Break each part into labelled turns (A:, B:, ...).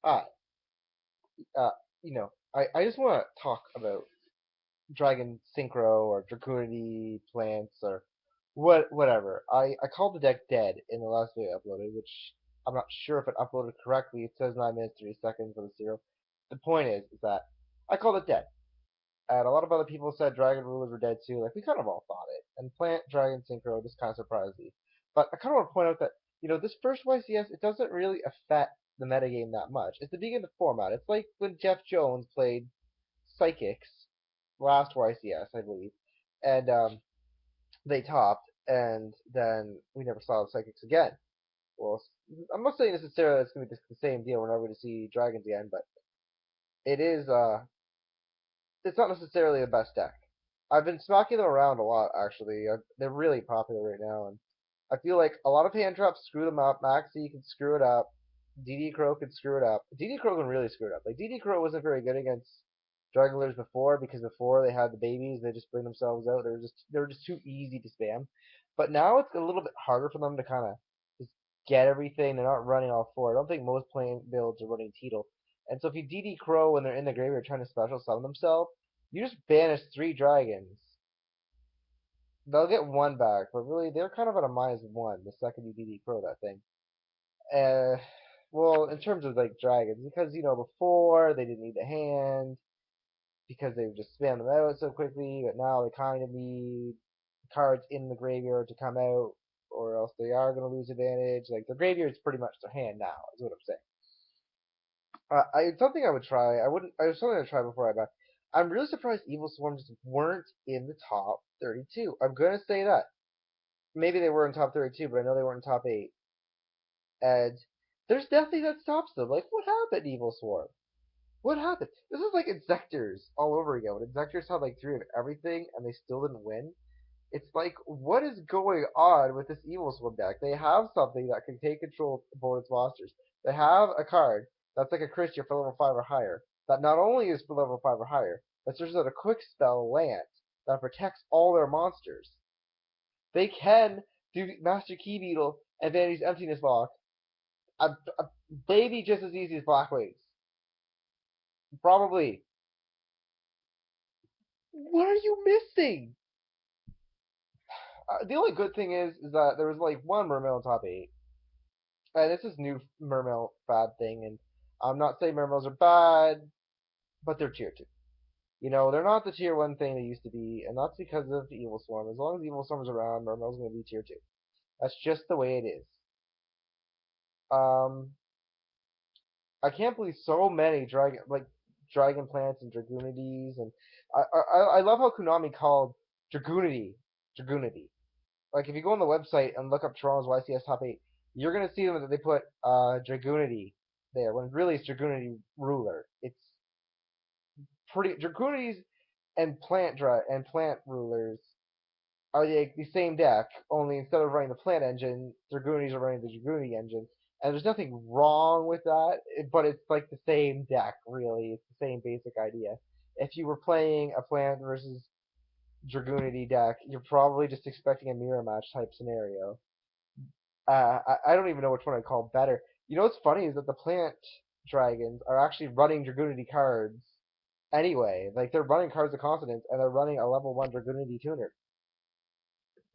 A: Ah, uh, I just want to talk about Dragon Synchro or Dragoonity plants or whatever. I called the deck dead in the last video I uploaded, which I'm not sure if it uploaded correctly. It says 9 minutes 3 seconds with a zero. The point is that I called it dead. And a lot of other people said Dragon Rulers were dead too. Like we kind of all thought it. And Plant Dragon Synchro just kind of surprised me. But I kind of want to point out that this first YCS it doesn't really affect the metagame that much. It's the beginning of the format. It's like when Jeff Jones played Psychics last YCS, I believe, and they topped, and then we never saw the Psychics again. Well, I'm not saying necessarily it's going to be the same deal. We're never going to see Dragons again, but it is. It's not necessarily the best deck. I've been smacking them around a lot, actually. They're really popular right now, and I feel like a lot of hand traps screw them up. Maxi can screw it up. DD Crow can screw it up. DD Crow can really screw it up. Like DD Crow wasn't very good against Dragglers before because before they had the babies, they just bring themselves out. They were just too easy to spam. But now it's a little bit harder for them to kind of just get everything. They're not running all four. I don't think most playing builds are running Teetle. And so if you DD Crow when they're in the graveyard trying to special summon themselves, you just banish 3 dragons. They'll get one back, but really they're kind of at a -1 the second you DD Crow that thing. Uh, well, in terms of like dragons, because before they didn't need the hand because they would just spam them out so quickly, but now they kind of need cards in the graveyard to come out, or else they are going to lose advantage. Like the graveyard's pretty much their hand now, is what I'm saying. It's something I would try. I wouldn't. I was something I'd try before I buy. I'm really surprised Evil Swarms weren't in the top 32. I'm gonna say that. Maybe they were in top 32, but I know they weren't in top 8. And there's definitely that stops them. Like, what happened, Evil Swarm? What happened? This is like Insectors all over again. When Insectors had like 3 of everything and they still didn't win. It's like, what is going on with this Evil Swarm deck? They have something that can take control of opponent's monsters. They have a card that's like a Christian for level 5 or higher. That not only is for level 5 or higher, but searches out a quick spell Lance that protects all their monsters. They can do Master Key Beetle and Vanity's Emptiness Block. A baby just as easy as Black Wings. Probably. What are you missing? The only good thing is that there was like one Mermail in top 8. And this is new Mermail fad thing, and I'm not saying Mermails are bad, but they're tier 2. They're not the tier 1 thing they used to be, and that's because of the Evil Swarm. As long as Evil Swarm is around, Mermail's going to be tier 2. That's just the way it is. Um, I can't believe so many dragon plants and dragoonities, and I love how Konami called dragoonity dragoonity. Like if you go on the website and look up Toronto's YCS top 8, you're gonna see them that they put dragoonity there when really it's dragoonity ruler. It's pretty dragoonities and plant rulers are the same deck, only instead of running the plant engine, dragoonities are running the dragoonity engine. And there's nothing wrong with that, but it's like the same deck, really. It's the same basic idea. If you were playing a plant versus dragoonity deck, you're probably just expecting a mirror match type scenario. I don't even know which one I'd call better. What's funny is that the plant dragons are actually running dragoonity cards anyway. Like they're running cards of consonants and they're running a level 1 dragoonity tuner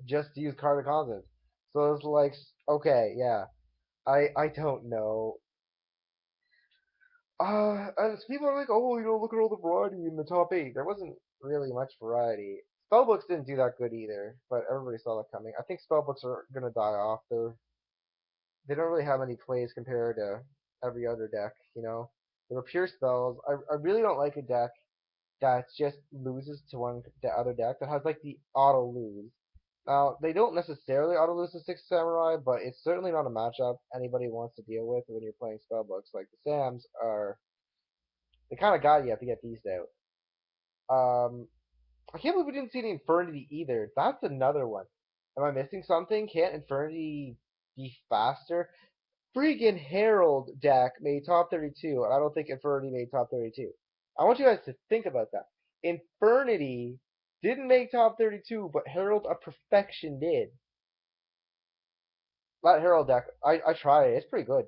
A: just to use card of consonants. So it's like, okay, yeah, I don't know. And people are like, oh, look at all the variety in the top 8. There wasn't really much variety. Spellbooks didn't do that good either, but everybody saw that coming. I think spellbooks are gonna die off. They don't really have any plays compared to every other deck. They were pure spells. I really don't like a deck that just loses to the other deck that has like the auto lose. Now they don't necessarily auto lose to Six Samurai, but it's certainly not a matchup anybody wants to deal with when you're playing spellbooks. Like the Sams are, they kind of got you have to get these out. I can't believe we didn't see the Infernity either. That's another one. Am I missing something? Can't Infernity be faster? Freaking Herald deck made top 32, and I don't think Infernity made top 32. I want you guys to think about that. Infernity didn't make top 32, but Herald of Perfection did. That Herald deck, I tried it. It's pretty good.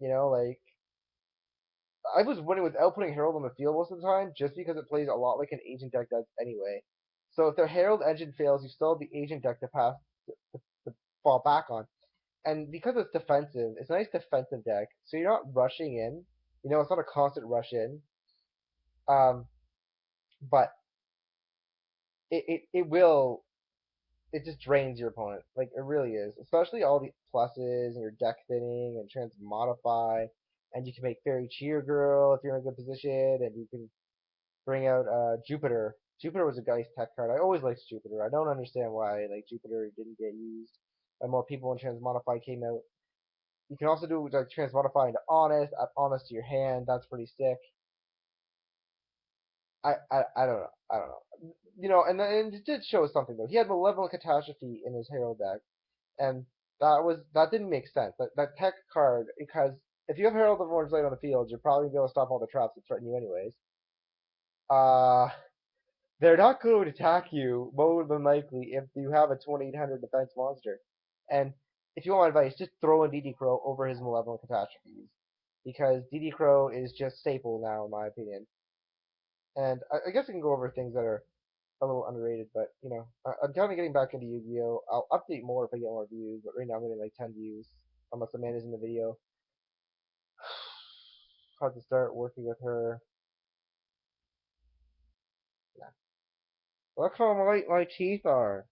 A: Like I was winning without putting Herald on the field most of the time, just because it plays a lot like an agent deck does anyway. So if their Herald engine fails, you still have the agent deck to pass to fall back on. And because it's defensive, it's a nice defensive deck. So you're not rushing in. You know, it's not a constant rush in. Um, but it will it just drains your opponent. Like it really is. Especially all the pluses and your deck thinning and transmodify, and you can make Fairy Cheer Girl if you're in a good position, and you can bring out Jupiter. Jupiter was a nice tech card. I always liked Jupiter. I don't understand why like Jupiter didn't get used by more people when Transmodify came out. You can also do like Transmodify into Honest, add Honest to your hand. That's pretty sick. I don't know. I don't know. You know, and it did show something though. He had Malevolent Catastrophe in his Herald deck, and that didn't make sense. That tech card, because if you have Herald of Orange Light on the field, you're probably gonna be able to stop all the traps that threaten you anyways. Uh they're not going to attack you more than likely if you have a 2800 defense monster. And if you want my advice, just throw in DD Crow over his Malevolent Catastrophes, because DD Crow is just staple now in my opinion. And I guess we can go over things that are a little underrated, but you know, I'm kind of getting back into Yu-Gi-Oh. I'll update more if I get more views, but right now I'm getting like 10 views, unless Amanda's in the video. Hard to start working with her. Yeah. Look how white my teeth are.